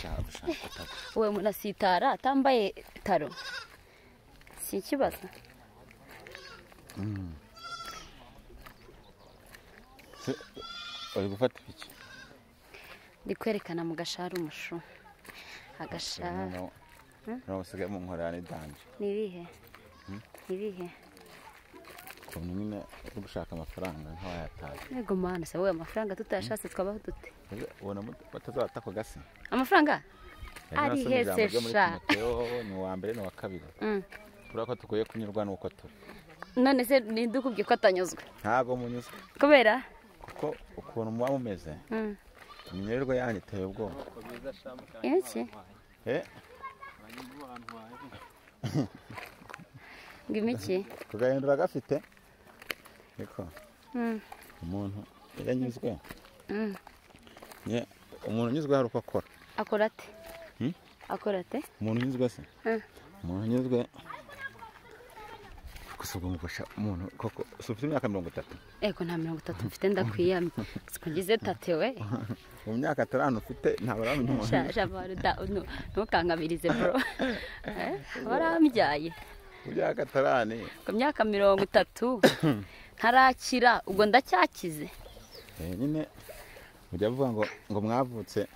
shaka we munasitara atambaye taro si ikibazo. uri gufata iki? Ndi kwerekana mu gashara umushu agashara usigaye mu nkorane danje. Nibihe nibihe ukuntu nyine uri gushaka amafaranga nk'awayataye. Yego mana se wowe amafaranga tutayashatse twabaho dute? ubona batazata ko gasi Amafaranga ari hese sha ni wa mbere no wa kabiri. Urako tugoye kunyurwa nuko turi. None se nindukubye ko atanyuzwe? Ntago munyuzwe. Kubera kuko ukuntu muba mumeze. Iminyorerwa yanyu iteye ubwoba. Iki? Ngimiki? Kugahindura gafite. Niko. Umuntu yanyuzwe. Ye umuntu nyuzwe hari uko akora. Akora ate? Akora ate? Umuntu nyuzwe se? Umuntu nyuzwe kusubwa mufasha umuntu koko ufite imyaka 30. Ego nta 30 mfite ndakwiyamye. Sikugize tate we. Mu myaka 5 ufite ntabaramenya umuntu. Shabaruda ntukankabirize bro. Waramjyaye. Mu myaka 5. Ku myaka 30 ntarakira ubwo ndacyakize. Nyine ujya avuga ngo mwavutse.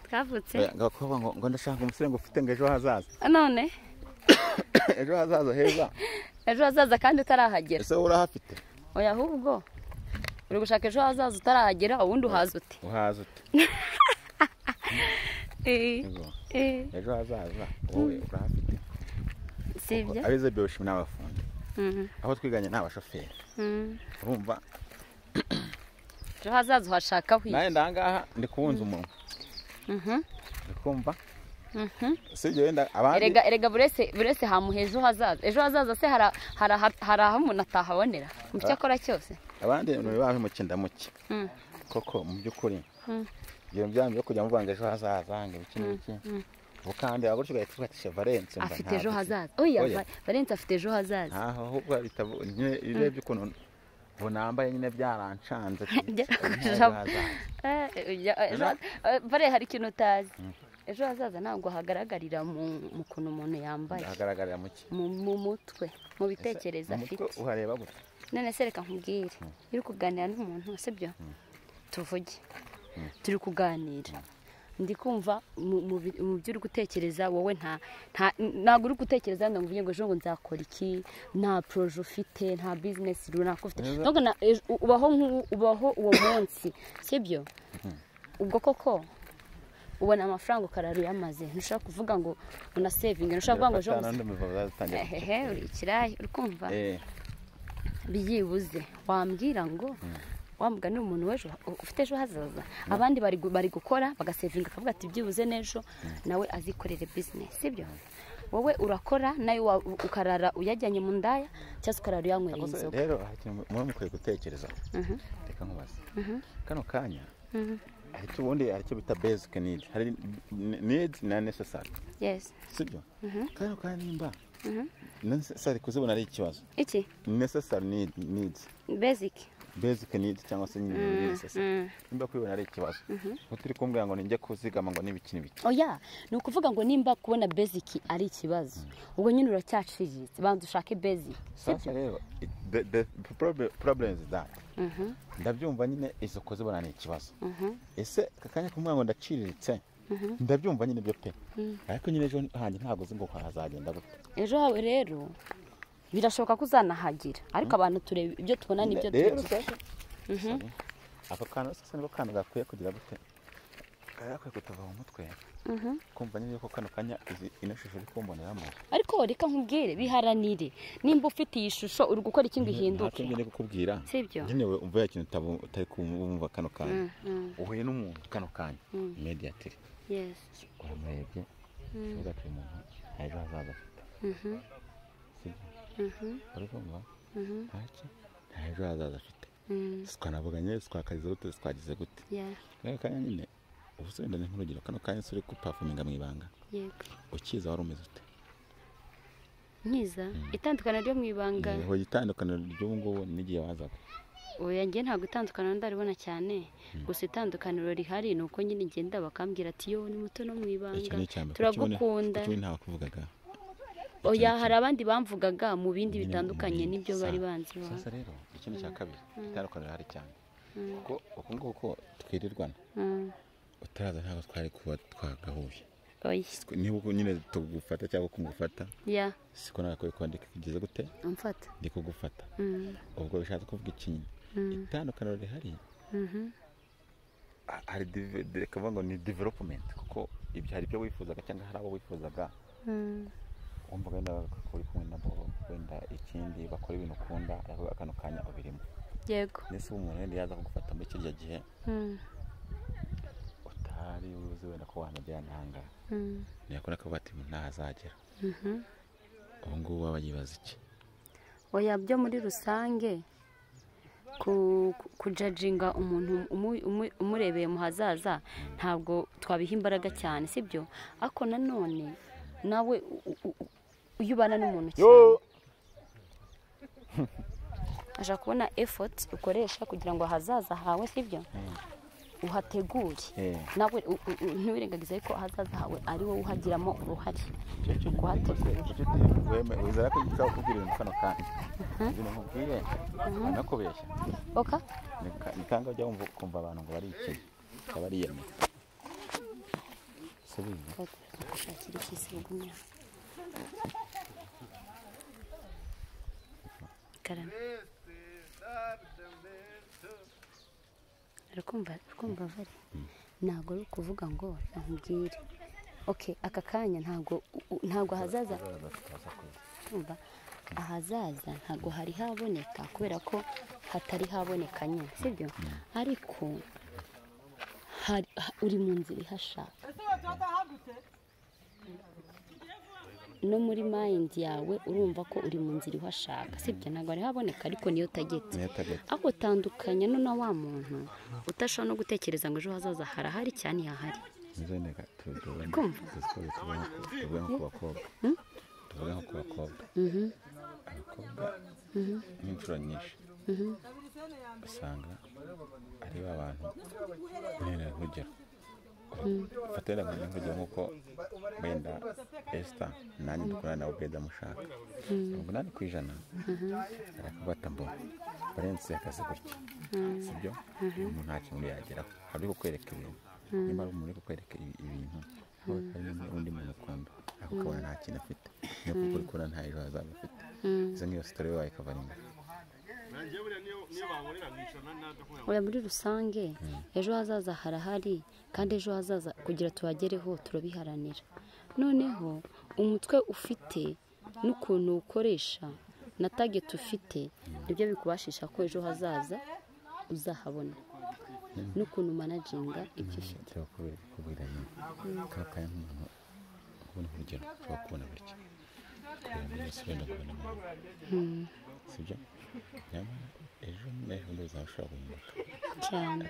Twavutse. Ngo ndashaka umusore ngo ufite ngo ejo hazaza. None ejo hazaza heza. Ejo hazaza kandi utarahagera. Ese urahafite? Oya ahubwo uri gushaka ejo hazaza utarahagera ubundi uhaza ute? Uhaza ute? Ejo hazaza wowe urahafite. Sibyo? Abize byoshimwe n'abafundi. Aho twiganye n'abashoferi. Urumva? Ejo hazaza uhashaka hwi. Naye ndangaha ndi kubunza umuntu. Ndikumva? Sibyo wenda abandi erega burese hamuhejo hazaza. Ejo hazaza se hari aho umuntu atahabonera mu cyo akora cyose. Abandi no bibahe mu kindamuke. Koko mu byukuri. Iyo byamye kujya muvanga ejo hazaza nge biki. Ukandi agurusha gahita Valence mba. Afite ejo hazaza. Oya Valence afite ejo hazaza. Ahubwo bitabo irebye ukuntu bonambaye nyine byarancanze. Bare hari ikintu utazi. Ejo hazaza ntabwo hagaragarira mu kuntu umuntu yambaye. Hagaragarira mu ki? Mu mutwe, mu bitekerezo afite. Uhareba gute? None se reka nkubwire. Iri kuganira n'umuntu sibyo? Tuvuge. Turi kuganira. Ndi kumva mu by'uri gutekereza wowe ntago uri gutekereza ngo mvuge ngo ejo ngo nzakora iki, nta projet ufite, nta business runaka ufite. Ntabwo ubaho uwo munsi sibyo? Ubwo koko ubona amafaranga ukararu yamaze ntushaka kuvuga ngo una saving ntushaka kuvuga ngo ejo uri ikirayi urikumva biyibuze wambwira ngo wambwa ni umuntu wejo ufite ejo hazaza abandi bari gukora bagasavinga akavuga ati byibuze nejo nawe azikorere business sibyo wowe urakora nayo ukarara uyajyanye mu ndaya cyangwa ukarara uyanywera inzoga rero mu mukwiye gutekereza reka nkubaze kano kanya ariko ubundi aricyo bita basic need hari needs na necessary yes sibyo kano kanya nimba necessary kuzibona ari ikibazo iki necessary needs basic needs cyangwa se necessary nimba kwibona ari ikibazo utiri kumbwira ngo ninjye kuzigama ngo nibiki nibiki oya ni ukuvuga ngo nimba kubona basic ari ikibazo ubwo nyine uracyaciriritse banza ushake basic sasa rero the problem is that ndabyumva nyine izo kuzibona ni ikibazo ese kakanya kumbwira ngo ndaciriritse ndabyumva nyine byo pe ariko nyine ejo hanjye ntago zingo hazagenda gute ejo hawe rero birashoboka ko uzanahagira ariko abantu tureba ibyo tubona nibyo tuzi ako kana sasa nibo kana gakwiye kugira gute gakwiye kutava mu mutwe kumva nyine ko kano kanya ino shusho iri kumboneramo ariko reka nkubwire biharanire nimba ufite iyi shusho uri gukora ikintu gihinduke nyine kukubwira sibyo nyine we umva ikintu utari kumva kano kanya uhuye n'umuntu kano kanya immediately yes uramurebye ugatuye umuntu ejo hazaza afite urumva ntacyo ejo hazaza afite twanavuganye twakazize gute twagize gute rero kanya nyine ubusenda ni nk'urugero kano kanya suri ku performinga mu ibanga yego ukiza wari umeze ute nkiza itandukana ryo mu ibanga ho itandukana ry'ubu ngubu n'igihe wazaga oya njye ntabwo itandukaniro ndaribona cyane gusa itandukaniro rihari ni uko nyine ngenda bakambwira ati yo ni muto no mu ibanga turagukunda ntawe kuvugaga oya hari abandi bamvugaga mu bindi bitandukanye n'ibyo bari banzi sasa rero ikintu cya kabiri itandukaniro rihari cyane kuko uko nguko twirirwana utaraza ntabwo twari kuba twagahuye niba uko nyine tugufata cyangwa kumufata siko nagakwiye kuba ndikugeze gute umfata ndi kugufata ubwo bishatse kuvuga ikintu itandukaniro rihari hari kavuga ngo ni development kuko ibyo hari ibyo wifuzaga cyangwa hari abo wifuzaga wumva wenda kuri kumwe nabo wenda ikindi bakora ibintu ukunda ariko akano kanya ubirimo yego nese umuntu wenda yaza kugufata muri kirya gihe utari uzi wenda ko wanagera ntanga ntiyakora akavuga ati ntazagera ubu ngubu waba yibaza iki oya byo muri rusange kujajinga umuntu umurebeye mu hazaza ntabwo twabiha imbaraga cyane sibyo ariko nanone nawe iyo ubana n'umuntu cyane ashaka kubona effort ukoresha kugira ngo ahazaza hawe sibyo uhategure nawe ntiwirengagize ko ahazaza hawe ari wowe uhagiramo uruhare kuhategura wizera ko ugomba kubwira ibintu kano kandi ibintu nkubwiye nakubeshya ni kanga ujya wumva ukumva abantu ngo bari iki bakaba bariyemeye gushakira ikisi bugumya karame urikumva vare ntabwo ari ukuvuga ngo nkubwire aka kanya ntabwo ahazaza kumva ahazaza ntabwo hari haboneka kubera ko hatari haboneka nyine sibyo ariko uri mu nzira ihashaka no muri mind yawe urumva ko uri mu nzira ihashaka sibyo ntabwo ari haboneka ariko niyo tagetse aho utandukanya na wa muntu utashobora no gutekereza ngo ejo hazaza harahari cyane hahari kumva tuvuge nko ku bakobwa abakobwa n'inshuro nyinshi usanga ari abantu nyine nk'urugero fatira nk'urugero nk'uko wenda Esther nanjye dukorana nawe Beda mushaka 8% arakubata mbo Valence akazi gutya sibyo umuntu nta kintu yageraho hari kukwereka ibintu niba ari umuntu kukwereka ibintu hari undi muntu ukunda akabona nta kintu afite niyo kuko ukora nta ejo hazaza afite izo niyo story wawe ikavaringa oya muri rusange ejo hazaza harahari kandi ejo hazaza kugira tuhagereho turabiharanira noneho umutwe ufite n'ukuntu ukoresha na target ufite nibyo bikubashisha ko ejo hazaza uzahabona n'ukuntu managinga ibyo ufite kubiranye kakaya nk'umuntu ubona urugero twakubona bityo kubera muri sirena kubona sibyo nyamara ejo n'ejo uzashobora guhinduka cyane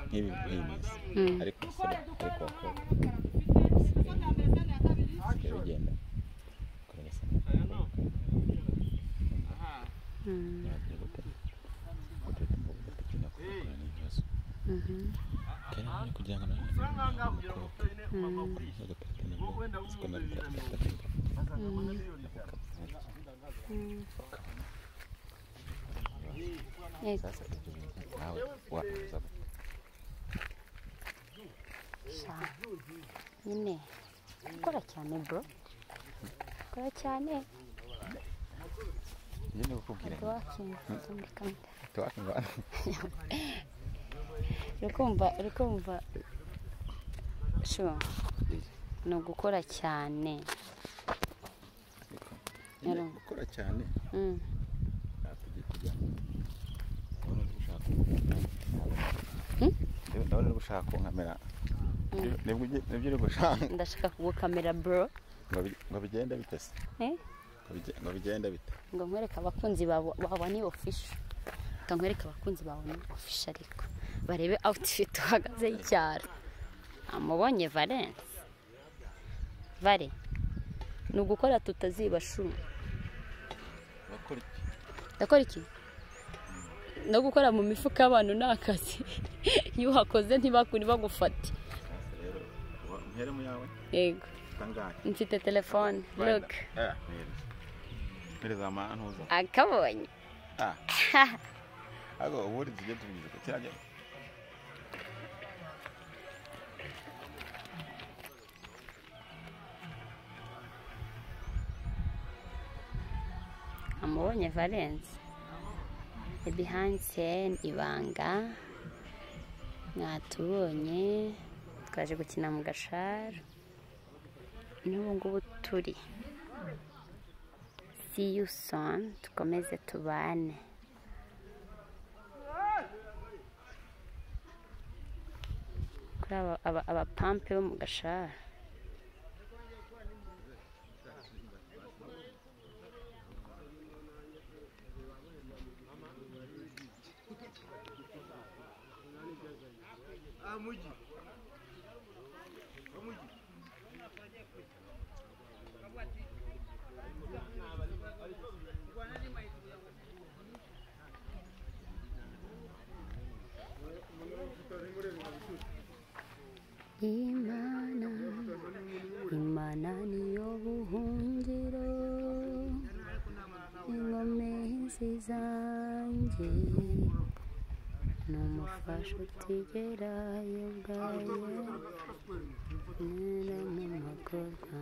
nk'ibi ariko sibyo ariko bakora bigenda kugira ngo nyine ukora cyane bro ukora cyane nyine ukubwira urikumva sho ni ugukora cyane gukora cyane ndabona uri gushaka kunkamera nibyo uri gushaka ndashaka kugukamera bro ngo bigenda bite se ngo bigenda bite ngo nkwereke abakunzi bawe ni official nkwereke abakunzi bawe ni official ariko barebe outfit uhagaze y'icyaro amubonye Valence vare ni ugukora tutaziba shu ndakora iki no gukora mu mifuka y'abantu ni akazi iyo uhakoze ntibagufate mpere mu yawe yego mfite telefone look mpereza amantuza akabonye ago ubundi tujye tubigize ko cyajya amubonye Valence behind scene ibanga mwatubonye twaje gukina mu Gashara n'ubu ngubu turi see you soon tukomeze tubane kuri abapampe bo mu Gashara Imana niyo buhungiro ingomezi zanjye n'umufasha utigerayo bwayo nera mu magorwa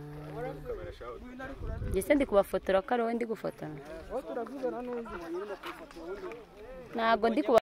ngese ndi kubafotora ko ari wowe ndi gufotora ntabwo ndi kuba